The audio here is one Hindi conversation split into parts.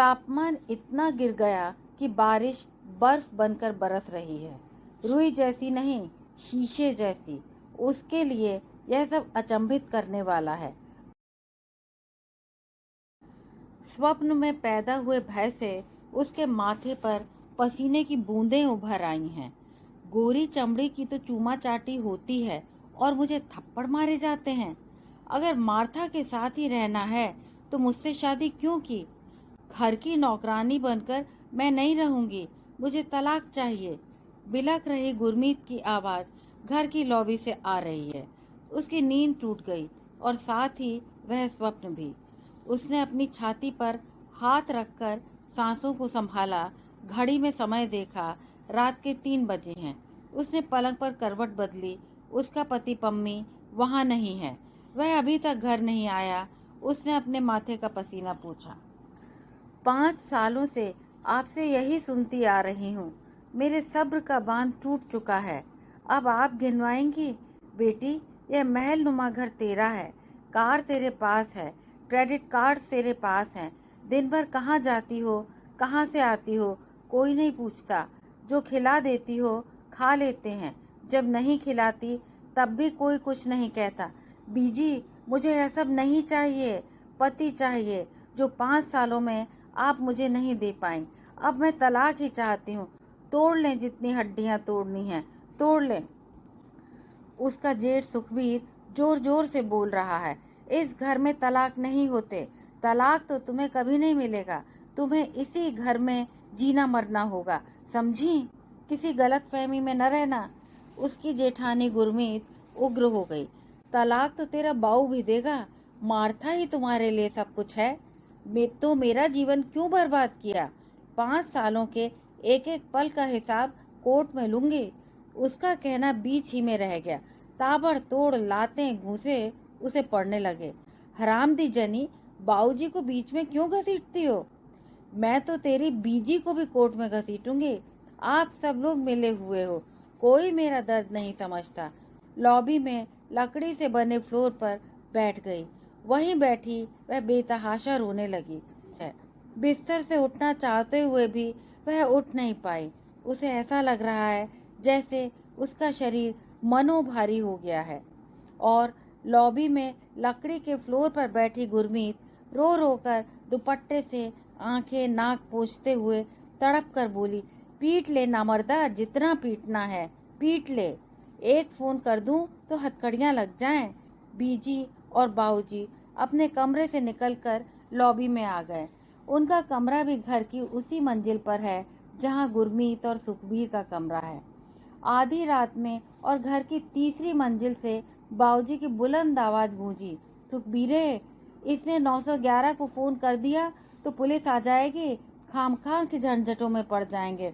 तापमान इतना गिर गया कि बारिश बर्फ बनकर बरस रही है, रुई जैसी नहीं, शीशे जैसी। उसके लिए यह सब अचंभित करने वाला है। स्वप्न में पैदा हुए भय से उसके माथे पर पसीने की बूंदें उभर आई हैं। गोरी चमड़ी की तो चूमा चाटी होती है और मुझे थप्पड़ मारे जाते हैं। अगर मार्था के साथ ही रहना है तो मुझसे शादी क्यों की? घर की नौकरानी बनकर मैं नहीं रहूंगी, मुझे तलाक चाहिए। बिलख रही गुरमीत की आवाज़ घर की लॉबी से आ रही है। उसकी नींद टूट गई और साथ ही वह स्वप्न भी। उसने अपनी छाती पर हाथ रखकर सांसों को संभाला। घड़ी में समय देखा, रात के 3 बजे हैं। उसने पलंग पर करवट बदली। उसका पति पम्मी वहाँ नहीं है, वह अभी तक घर नहीं आया। उसने अपने माथे का पसीना पूछा। 5 सालों से आपसे यही सुनती आ रही हूँ। मेरे सब्र का बांध टूट चुका है। अब आप गिनवाएंगी? बेटी, यह महल नुमा घर तेरा है, कार तेरे पास है, क्रेडिट कार्ड तेरे पास हैं। दिन भर कहाँ जाती हो, कहाँ से आती हो, कोई नहीं पूछता। जो खिला देती हो खा लेते हैं, जब नहीं खिलाती तब भी कोई कुछ नहीं कहता। बीजी, मुझे यह सब नहीं चाहिए। पति चाहिए जो 5 सालों में आप मुझे नहीं दे पाई। अब मैं तलाक ही चाहती हूँ। तोड़ लें जितनी हड्डियाँ तोड़नी हैं, तोड़ लें। उसका जेठ सुखबीर जोर जोर से बोल रहा है। इस घर में तलाक नहीं होते। तलाक तो तुम्हें कभी नहीं मिलेगा। तुम्हें इसी घर में जीना मरना होगा, समझी? किसी गलत फहमी में न रहना। उसकी जेठानी गुरमीत उग्र हो गई। तलाक तो तेरा बाऊ भी देगा। मार्था ही तुम्हारे लिए सब कुछ है। तो मेरा जीवन क्यों बर्बाद किया? 5 सालों के एक एक पल का हिसाब कोर्ट में लूंगी। उसका कहना बीच ही में रह गया। ताबड़तोड़ लातें घूंसे उसे पड़ने लगे। हरामदी जनी, बाऊजी को बीच में क्यों घसीटती हो? मैं तो तेरी बीजी को भी कोर्ट में घसीटूंगी। आप सब लोग मिले हुए हो, कोई मेरा दर्द नहीं समझता। लॉबी में लकड़ी से बने फ्लोर पर बैठ गई। वहीं बैठी वह बेतहाशा रोने लगी है। बिस्तर से उठना चाहते हुए भी वह उठ नहीं पाई। उसे ऐसा लग रहा है जैसे उसका शरीर मनोभारी हो गया है। और लॉबी में लकड़ी के फ्लोर पर बैठी गुरमीत रो रो कर दुपट्टे से आंखें नाक पोंछते हुए तड़प कर बोली, पीट ले नामर्दा, जितना पीटना है पीट ले। एक फोन कर दूं तो हथकड़ियां लग जाएं। बीजी और बाऊजी अपने कमरे से निकलकर लॉबी में आ गए। उनका कमरा भी घर की उसी मंजिल पर है जहां गुरमीत और सुखबीर का कमरा है। आधी रात में और घर की तीसरी मंजिल से बाऊजी की बुलंद आवाज गूंजी, सुखबीरे, इसने 911 को फोन कर दिया तो पुलिस आ जाएगी, खामखा के झंझटों में पड़ जाएंगे।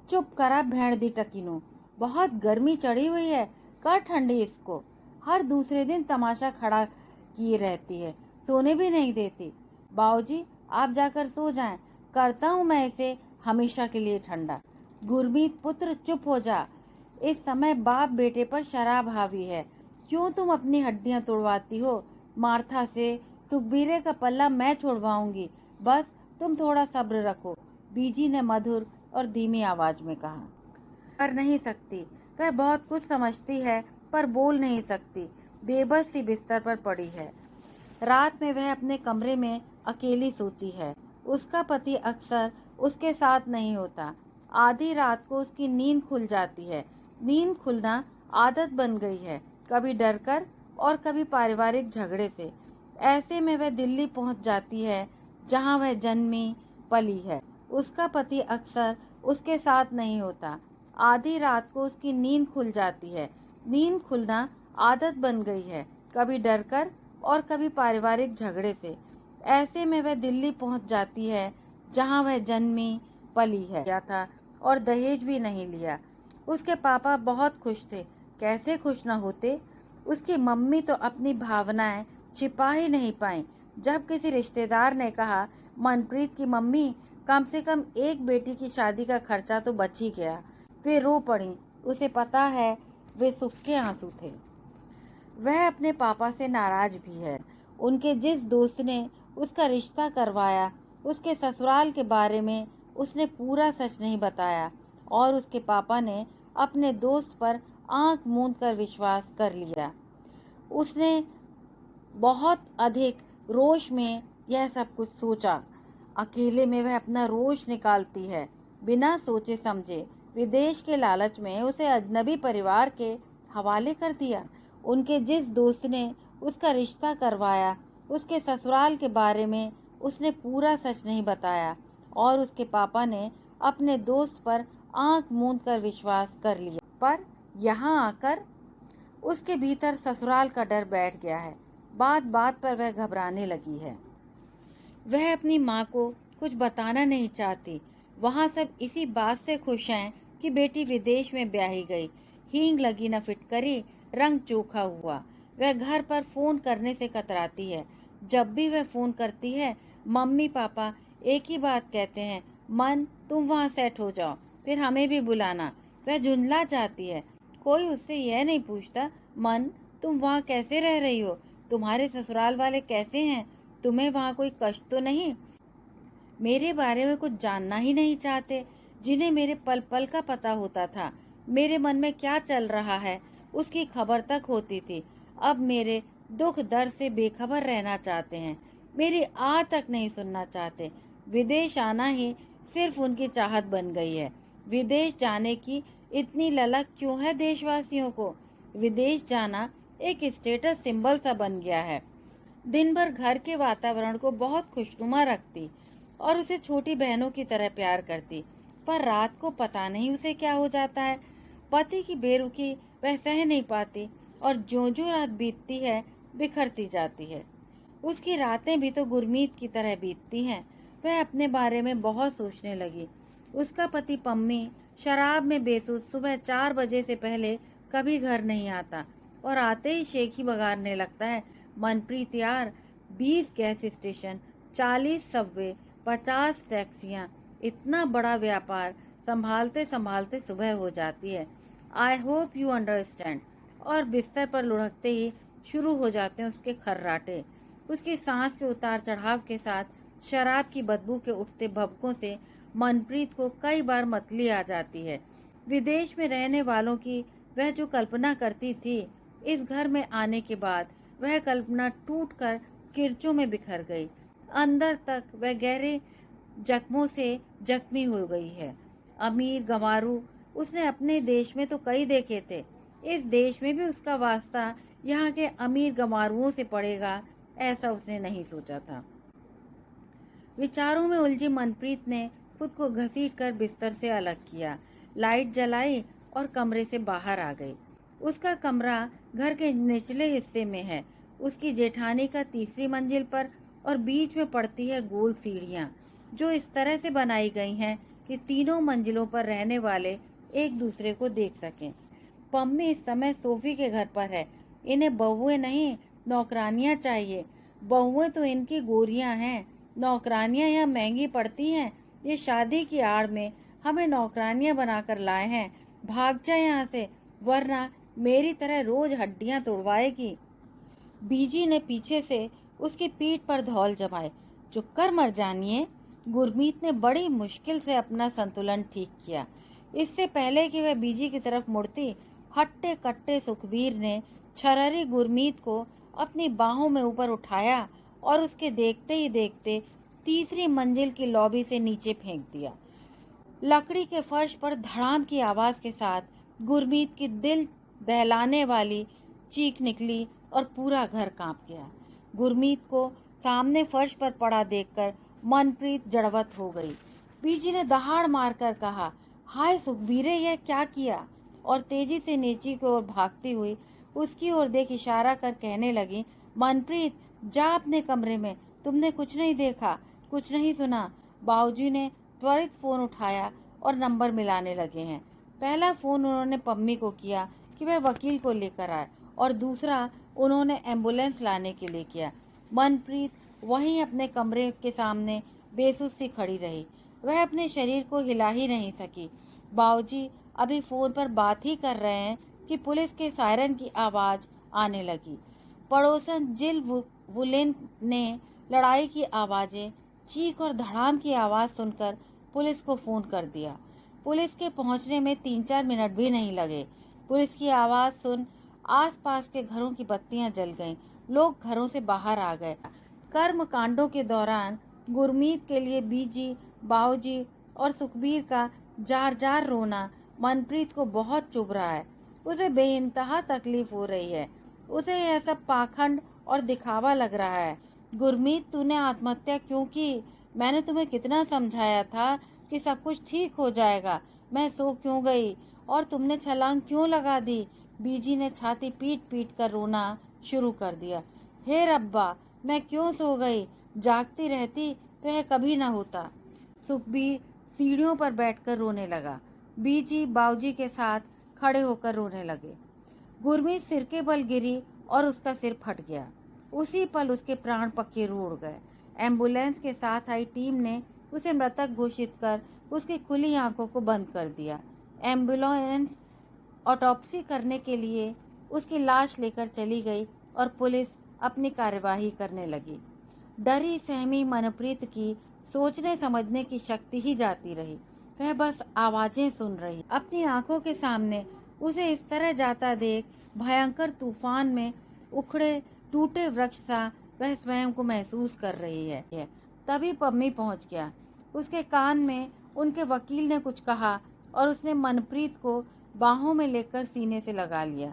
चुप करा भेड़ दी टकीनो, बहुत गर्मी चढ़ी हुई है, कर ठंडी इसको। हर दूसरे दिन तमाशा खड़ा किए रहती है, सोने भी नहीं देती। बाऊजी, आप जाकर सो जाएं, करता हूँ मैं इसे हमेशा के लिए ठंडा। गुरमीत पुत्र, चुप हो जा। इस समय बाप बेटे पर शराब हावी है। क्यों तुम अपनी हड्डियां तोड़वाती हो? मार्था से सुखबीरे का पल्ला मैं छोड़वाऊंगी, बस तुम थोड़ा सब्र रखो, बीजी ने मधुर और धीमी आवाज में कहा। कर नहीं सकती, वह बहुत कुछ समझती है पर बोल नहीं सकती। बेबस सी बिस्तर पर पड़ी है। रात में वह अपने कमरे में अकेली सोती है। उसका पति अक्सर उसके साथ नहीं होता। आधी रात को उसकी नींद खुल जाती है। नींद खुलना आदत बन गई है, कभी डरकर और कभी पारिवारिक झगड़े से। ऐसे में वह दिल्ली पहुंच जाती है जहां वह जन्मी पली है। उसका पति अक्सर उसके साथ नहीं होता। आधी रात को उसकी नींद खुल जाती है। नींद खुलना आदत बन गई है, कभी डरकर और कभी पारिवारिक झगड़े से। ऐसे में वह दिल्ली पहुंच जाती है जहां वह जन्मी पली है क्या था और दहेज भी नहीं लिया। उसके पापा बहुत खुश थे, कैसे खुश न होते। उसकी मम्मी तो अपनी भावनाएं छिपा ही नहीं पाई। जब किसी रिश्तेदार ने कहा, मनप्रीत की मम्मी, कम से कम एक बेटी की शादी का खर्चा तो बच ही गया, वे रो पड़ी। उसे पता है वे सुख के आंसू थे। वह अपने पापा से नाराज भी है। उनके जिस दोस्त ने उसका रिश्ता करवाया उसके ससुराल के बारे में उसने पूरा सच नहीं बताया और उसके पापा ने अपने दोस्त पर आंख मूंद कर विश्वास कर लिया। उसने बहुत अधिक रोष में यह सब कुछ सोचा। अकेले में वह अपना रोष निकालती है। बिना सोचे समझे विदेश के लालच में उसे अजनबी परिवार के हवाले कर दिया। उनके जिस दोस्त ने उसका रिश्ता करवाया, उसके ससुराल के बारे में उसने पूरा सच नहीं बताया और उसके पापा ने अपने दोस्त पर आंख मूंद कर विश्वास कर लिया। पर यहाँ आकर उसके भीतर ससुराल का डर बैठ गया है। बात बात पर वह घबराने लगी है। वह अपनी माँ को कुछ बताना नहीं चाहती। वहाँ सब इसी बात से खुश हैं कि बेटी विदेश में ब्याही गई। हींग लगी न फिटकरी, रंग चोखा हुआ। वह घर पर फोन करने से कतराती है। जब भी वह फोन करती है, मम्मी पापा एक ही बात कहते हैं, मन तुम वहाँ सेट हो जाओ, फिर हमें भी बुलाना। वह झुंझला जाती है। कोई उससे यह नहीं पूछता, मन तुम वहाँ कैसे रह रही हो, तुम्हारे ससुराल वाले कैसे हैं, तुम्हें वहाँ कोई कष्ट तो नहीं। मेरे बारे में कुछ जानना ही नहीं चाहते, जिन्हें मेरे पल पल का पता होता था। मेरे मन में क्या चल रहा है उसकी खबर तक होती थी। अब मेरे दुख दर्द से बेखबर रहना चाहते हैं, मेरी आह तक नहीं सुनना चाहते। विदेश आना ही सिर्फ उनकी चाहत बन गई है। विदेश जाने की इतनी ललक क्यों है देशवासियों को? विदेश जाना एक स्टेटस सिंबल सा बन गया है। दिन भर घर के वातावरण को बहुत खुशनुमा रखती और उसे छोटी बहनों की तरह प्यार करती, पर रात को पता नहीं उसे क्या हो जाता है। पति की बेरुखी वह सह नहीं पाती और ज्यों-ज्यों रात बीतती है बिखरती जाती है। उसकी रातें भी तो गुरमीत की तरह बीतती हैं। वह अपने बारे में बहुत सोचने लगी। उसका पति पम्मी शराब में बेसुध सुबह 4 बजे से पहले कभी घर नहीं आता और आते ही शेखी बगाड़ने लगता है। मनप्रीत यार, 20 गैस स्टेशन, 40 सबवे, 50 टैक्सियाँ, इतना बड़ा व्यापार संभालते संभालते सुबह हो जाती है। I hope you understand. और बिस्तर पर लुढ़कते ही शुरू हो जाते हैं उसके खर्राटे। उसकी सांस के उतार चढ़ाव के साथ शराब की बदबू के उठते भभकों से मनप्रीत को कई बार मतली आ जाती है। विदेश में रहने वालों की वह जो कल्पना करती थी, इस घर में आने के बाद वह कल्पना टूटकर किरचों में बिखर गई। अंदर तक वह गहरे जख्मों से जख्मी हो गई है। अमीर गंवारू उसने अपने देश में तो कई देखे थे, इस देश में भी उसका वास्ता यहाँ के अमीर गंवारुओं से पड़ेगा, ऐसा उसने नहीं सोचा था। विचारों में उलझी मनप्रीत ने खुद को घसीटकर बिस्तर से अलग किया, लाइट जलाई और कमरे से बाहर आ गई। उसका कमरा घर के निचले हिस्से में है, उसकी जेठानी का तीसरी मंजिल पर, और बीच में पड़ती है गोल सीढ़ियाँ जो इस तरह से बनाई गई हैं कि तीनों मंजिलों पर रहने वाले एक दूसरे को देख सकें। पम्मी इस समय सोफी के घर पर है। इन्हें बहुएं नहीं नौकरानियां चाहिए। बहुएं तो इनकी गोरियां हैं, नौकरानियां यहाँ महंगी पड़ती हैं। ये शादी की आड़ में हमें नौकरानियां बनाकर लाए हैं। भाग जा यहाँ से, वरना मेरी तरह रोज हड्डियां तोड़वाएगी। बीजी ने पीछे से उसकी पीठ पर धौल जमाए। चुप कर मर जानिए। गुरमीत ने बड़ी मुश्किल से अपना संतुलन ठीक किया। इससे पहले कि वह बीजी की तरफ मुड़ती, हट्टे कट्टे सुखबीर ने छरहरी गुरमीत को अपनी बाहों में ऊपर उठाया और उसके देखते ही देखते तीसरी मंजिल की लॉबी से नीचे फेंक दिया। लकड़ी के फर्श पर धड़ाम की आवाज के साथ गुरमीत की दिल दहलाने वाली चीख निकली और पूरा घर कांप गया। गुरमीत को सामने फर्श पर पड़ा देखकर मनप्रीत जड़वत हो गई। बीजी ने दहाड़ मारकर कहा, हाय सुखबीरे, यह क्या किया? और तेजी से नीचे की ओर भागती हुई उसकी ओर देख इशारा कर कहने लगी, मनप्रीत जा अपने कमरे में, तुमने कुछ नहीं देखा, कुछ नहीं सुना। बाबूजी ने त्वरित फोन उठाया और नंबर मिलाने लगे हैं। पहला फोन उन्होंने पम्मी को किया कि वह वकील को लेकर आए और दूसरा उन्होंने एम्बुलेंस लाने के लिए किया। मनप्रीत वहीं अपने कमरे के सामने बेसुध सी खड़ी रही। वह अपने शरीर को हिला ही नहीं सकी। बाबूजी अभी फोन पर बात ही कर रहे हैं कि पुलिस के सायरन की आवाज आने लगी। पड़ोसन जिल वुलेन ने लड़ाई की आवाजें चीख और धड़ाम की आवाज़ सुनकर पुलिस को फ़ोन कर दिया। पुलिस के पहुंचने में 3-4 मिनट भी नहीं लगे। पुलिस की आवाज़ सुन आसपास के घरों की बत्तियां जल गईं। लोग घरों से बाहर आ गए। कर्म कांडों के दौरान गुरमीत के लिए बीजी, बाऊजी और सुखबीर का जार जार रोना मनप्रीत को बहुत चुभ रहा है। उसे बेइंतहा तकलीफ हो रही है। उसे यह सब पाखंड और दिखावा लग रहा है। गुरमीत, तूने आत्महत्या क्यों की? मैंने तुम्हें कितना समझाया था कि सब कुछ ठीक हो जाएगा। मैं सो क्यों गई और तुमने छलांग क्यों लगा दी? बीजी ने छाती पीट पीट कर रोना शुरू कर दिया। हे रब्बा, मैं क्यों सो गई? जागती रहती तो यह कभी न होता। सुखबीर सीढ़ियों पर बैठकर रोने लगा। बीजी बाऊजी के साथ खड़े होकर रोने लगे। गुरमीत सिर के बल गिरी और उसका सिर फट गया। उसी पल उसके प्राण पखेरु उड़ गए। एम्बुलेंस के साथ आई टीम ने उसे मृतक घोषित कर उसकी खुली आंखों को बंद कर दिया। एम्बुलेंस ऑटोप्सी करने के लिए उसकी लाश लेकर चली गई और पुलिस अपनी कार्यवाही करने लगी। डरी सहमी मनप्रीत की सोचने समझने की शक्ति ही जाती रही। वह बस आवाजें सुन रही। अपनी आंखों के सामने उसे इस तरह जाता देख भयंकर तूफान में उखड़े टूटे वृक्ष सा वह स्वयं को महसूस कर रही है। तभी पम्मी पहुंच गया। उसके कान में उनके वकील ने कुछ कहा और उसने मनप्रीत को बाहों में लेकर सीने से लगा लिया।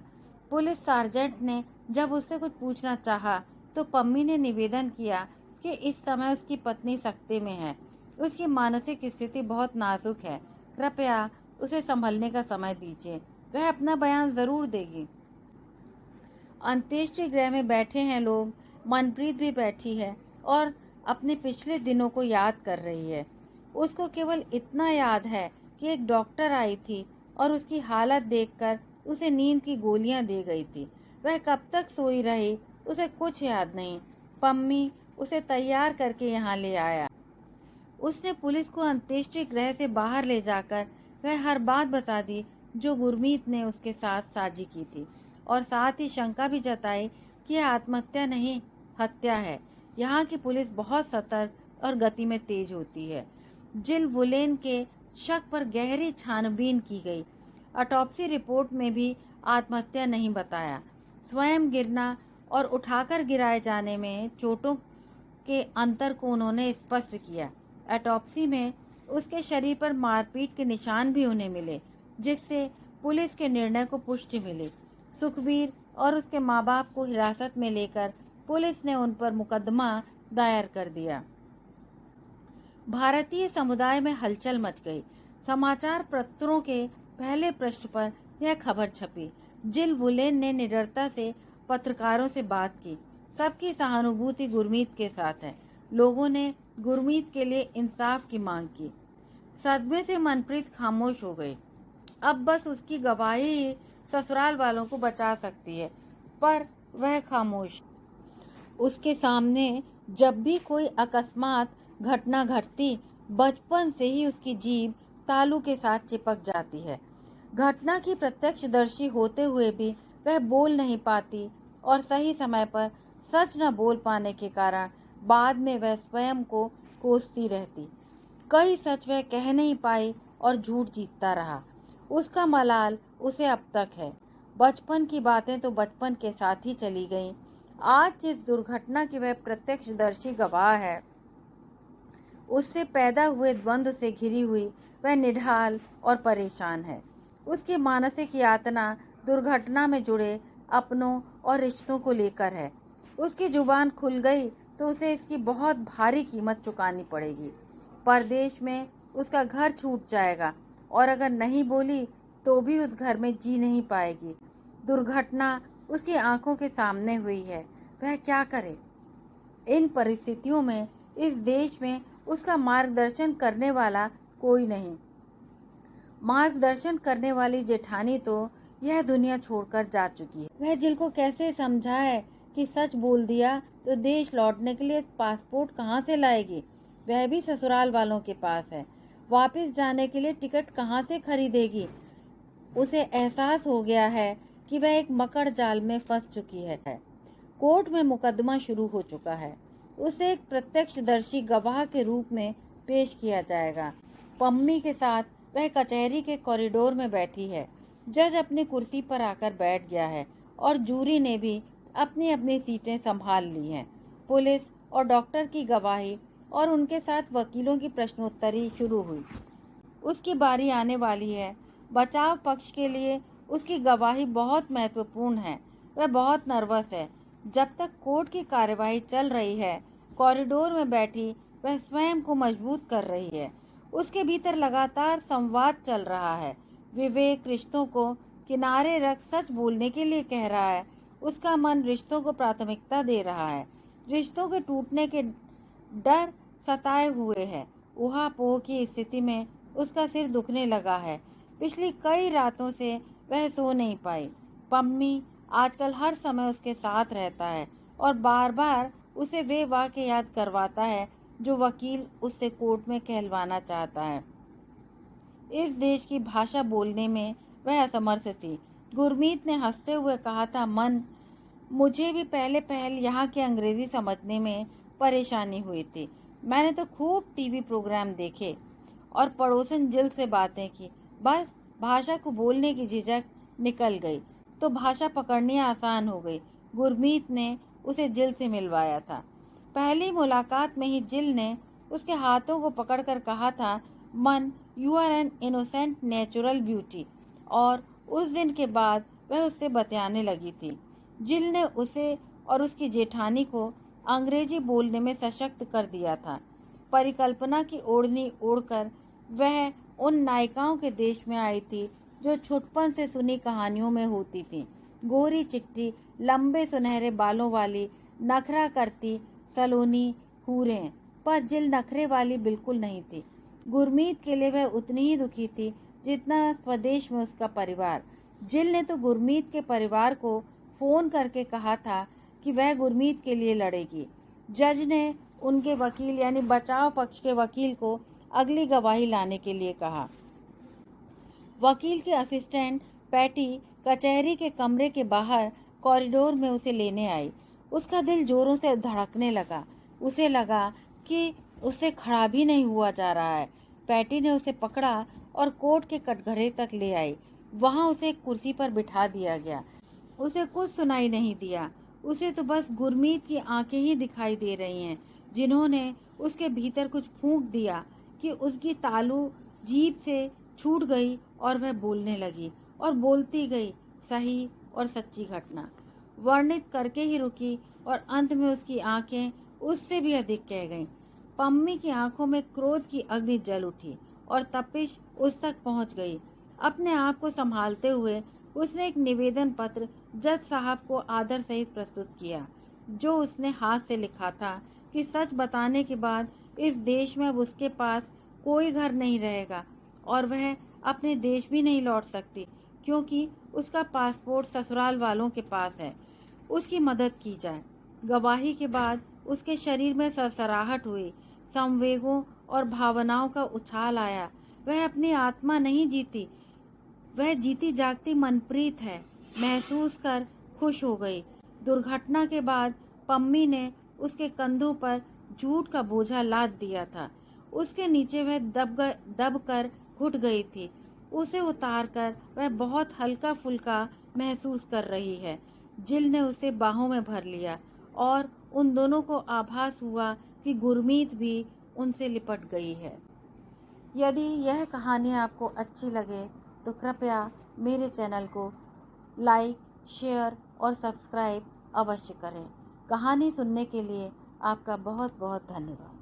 पुलिस सार्जेंट ने जब उससे कुछ पूछना चाहा तो पम्मी ने निवेदन किया कि इस समय उसकी पत्नी सख्ते में है। उसकी मानसिक स्थिति बहुत नाजुक है। कृपया उसे संभलने का समय दीजिए। वह अपना बयान जरूर देगी। अंत्येष्टि गृह में बैठे हैं लोग। मनप्रीत भी बैठी है और अपने पिछले दिनों को याद कर रही है। उसको केवल इतना याद है कि एक डॉक्टर आई थी और उसकी हालत देखकर उसे नींद की गोलियां दे गई थी। वह कब तक सोई रही उसे कुछ याद नहीं। पम्मी उसे तैयार करके यहाँ ले आया। उसने पुलिस को अंत्येष्टि गृह से बाहर ले जाकर वह हर बात बता दी जो गुरमीत ने उसके साथ साझी की थी और साथ ही शंका भी जताई कि यह आत्महत्या नहीं, हत्या है। यहाँ की पुलिस बहुत सतर्क और गति में तेज होती है। जिल वुलेन के शक पर गहरी छानबीन की गई। ऑटोप्सी रिपोर्ट में भी आत्महत्या नहीं बताया। स्वयं गिरना और उठाकर गिराए जाने में चोटों के अंतर को उन्होंने स्पष्ट किया। ऑटोप्सी में उसके शरीर पर मारपीट के निशान भी उन्हें मिले, जिससे पुलिस के निर्णय को पुष्टि मिली। सुखबीर और उसके माँ बाप को हिरासत में लेकर पुलिस ने उन पर मुकदमा दायर कर दिया। भारतीय समुदाय में हलचल मच गई। समाचार पत्रों के पहले पृष्ठ पर यह खबर छपी। जिल वुलेन ने निडरता से पत्रकारों से बात की। सबकी सहानुभूति गुरमीत के साथ है। लोगों ने गुरमीत के लिए इंसाफ की मांग की। सदमे से मनप्रीत खामोश हो गई। अब बस उसकी गवाही ही ससुराल वालों को बचा सकती है, पर वह खामोश। उसके सामने जब भी कोई अकस्मात घटना घटती, बचपन से ही उसकी जीभ तालू के साथ चिपक जाती है। घटना की प्रत्यक्षदर्शी होते हुए भी वह बोल नहीं पाती और सही समय पर सच न बोल पाने के कारण बाद में वह स्वयं को कोसती रहती। कई सच वह कह नहीं पाई और झूठ जीतता रहा। उसका मलाल उसे अब तक है। बचपन की बातें तो बचपन के साथ ही चली गईं। आज जिस दुर्घटना की वह प्रत्यक्षदर्शी गवाह है, उससे पैदा हुए द्वंद्व से घिरी हुई वह निढाल और परेशान है। उसकी मानसिक यातना दुर्घटना में जुड़े अपनों और रिश्तों को लेकर है। उसकी जुबान खुल गई तो उसे इसकी बहुत भारी कीमत चुकानी पड़ेगी। परदेश में उसका घर छूट जाएगा और अगर नहीं बोली तो भी उस घर में जी नहीं पाएगी। दुर्घटना उसकी आंखों के सामने हुई है। वह क्या करे? इन परिस्थितियों में इस देश में उसका मार्गदर्शन करने वाला कोई नहीं। मार्गदर्शन करने वाली जेठानी तो यह दुनिया छोड़कर जा चुकी है। वह जिल को कैसे समझाए कि सच बोल दिया तो देश लौटने के लिए पासपोर्ट कहाँ से लाएगी? वह भी ससुराल वालों के पास है। वापस जाने के लिए टिकट कहाँ से खरीदेगी? उसे एहसास हो गया है कि वह एक मकड़ जाल में फंस चुकी है। कोर्ट में मुकदमा शुरू हो चुका है। उसे एक प्रत्यक्षदर्शी गवाह के रूप में पेश किया जाएगा। पम्मी के साथ वह कचहरी के कॉरिडोर में बैठी है। जज अपनी कुर्सी पर आकर बैठ गया है और जूरी ने भी अपनी अपनी सीटें संभाल ली हैं। पुलिस और डॉक्टर की गवाही और उनके साथ वकीलों की प्रश्नोत्तरी शुरू हुई। उसकी बारी आने वाली है। बचाव पक्ष के लिए उसकी गवाही बहुत महत्वपूर्ण है। वह बहुत नर्वस है। जब तक कोर्ट की कार्यवाही चल रही है, कॉरिडोर में बैठी वह स्वयं को मजबूत कर रही है। उसके भीतर लगातार संवाद चल रहा है। विवेक रिश्तों को किनारे रख सच बोलने के लिए कह रहा है। उसका मन रिश्तों को प्राथमिकता दे रहा है। रिश्तों के टूटने के डर सताए हुए है। ऊहापोह की स्थिति में उसका सिर दुखने लगा है। पिछली कई रातों से वह सो नहीं पाई। पम्मी आजकल हर समय उसके साथ रहता है और बार बार उसे वे वाक्य याद करवाता है जो वकील उससे कोर्ट में कहलवाना चाहता है। इस देश की भाषा बोलने में वह असमर्थ थी। गुरमीत ने हंसते हुए कहा था, मन, मुझे भी पहले यहाँ की अंग्रेजी समझने में परेशानी हुई थी। मैंने तो खूब टीवी प्रोग्राम देखे और पड़ोसन जिल से बातें की। बस भाषा को बोलने की झिझक निकल गई तो भाषा पकड़नी आसान हो गई। गुरमीत ने उसे जिल से मिलवाया था। पहली मुलाकात में ही जिल ने उसके हाथों को पकड़कर कहा था, मन, you are an innocent natural beauty. और उस दिन के बाद वह उससे बतियाने लगी थी। जिल ने उसे और उसकी जेठानी को अंग्रेजी बोलने में सशक्त कर दिया था। परिकल्पना की ओढ़नी ओढ़कर वह उन नायिकाओं के देश में आई थी जो छुटपन से सुनी कहानियों में होती थीं। गोरी चिट्टी, लंबे सुनहरे बालों वाली, नखरा करती सलोनी हूरें। पर जिल नखरे वाली बिल्कुल नहीं थी। गुरमीत के लिए वह उतनी ही दुखी थी जितना स्वदेश में उसका परिवार। जिल ने तो गुरमीत के परिवार को फोन करके कहा था कि वह गुरमीत के लिए लड़ेगी। जज ने उनके वकील यानी बचाव पक्ष के वकील को अगली गवाही लाने के लिए कहा। वकील की असिस्टेंट पैटी कचहरी के कमरे के बाहर कॉरिडोर में उसे लेने आई। उसका दिल जोरों से धड़कने लगा। उसे लगा कि उसे खड़ा भी नहीं हुआ जा रहा है। पैटी ने उसे पकड़ा और कोर्ट के कटघरे तक ले आई। वहां उसे एक कुर्सी पर बिठा दिया गया। उसे कुछ सुनाई नहीं दिया। उसे तो बस गुरमीत की आंखें ही दिखाई दे रही हैं, जिन्होंने उसके भीतर कुछ फूंक दिया कि उसकी तालू जीभ से छूट गई और वह बोलने लगी और बोलती गई। सही और सच्ची घटना वर्णित करके ही रुकी और अंत में उसकी आंखें उससे भी अधिक कह गईं। पम्मी की आंखों में क्रोध की अग्नि जल उठी और तपिश उस तक पहुंच गई। अपने आप को संभालते हुए उसने एक निवेदन पत्र जज साहब को आदर सहित प्रस्तुत किया, जो उसने हाथ से लिखा था कि सच बताने के बाद इस देश में अब उसके पास कोई घर नहीं रहेगा और वह अपने देश भी नहीं लौट सकती, क्योंकि उसका पासपोर्ट ससुराल वालों के पास है। उसकी मदद की जाए। गवाही के बाद उसके शरीर में सरसराहट हुई। संवेगों और भावनाओं का उछाल आया। वह अपनी आत्मा नहीं जीती, वह जीती जागती मनप्रीत है महसूस कर खुश हो गई। दुर्घटना के बाद पम्मी ने उसके कंधों पर झूठ का बोझा लाद दिया था। उसके नीचे वह दब कर घुट गई थी। उसे उतारकर वह बहुत हल्का फुल्का महसूस कर रही है। जिल ने उसे बाहों में भर लिया और उन दोनों को आभास हुआ कि गुरमीत भी उनसे लिपट गई है। यदि यह कहानी आपको अच्छी लगे तो कृपया मेरे चैनल को लाइक, शेयर और सब्सक्राइब अवश्य करें। कहानी सुनने के लिए आपका बहुत बहुत धन्यवाद।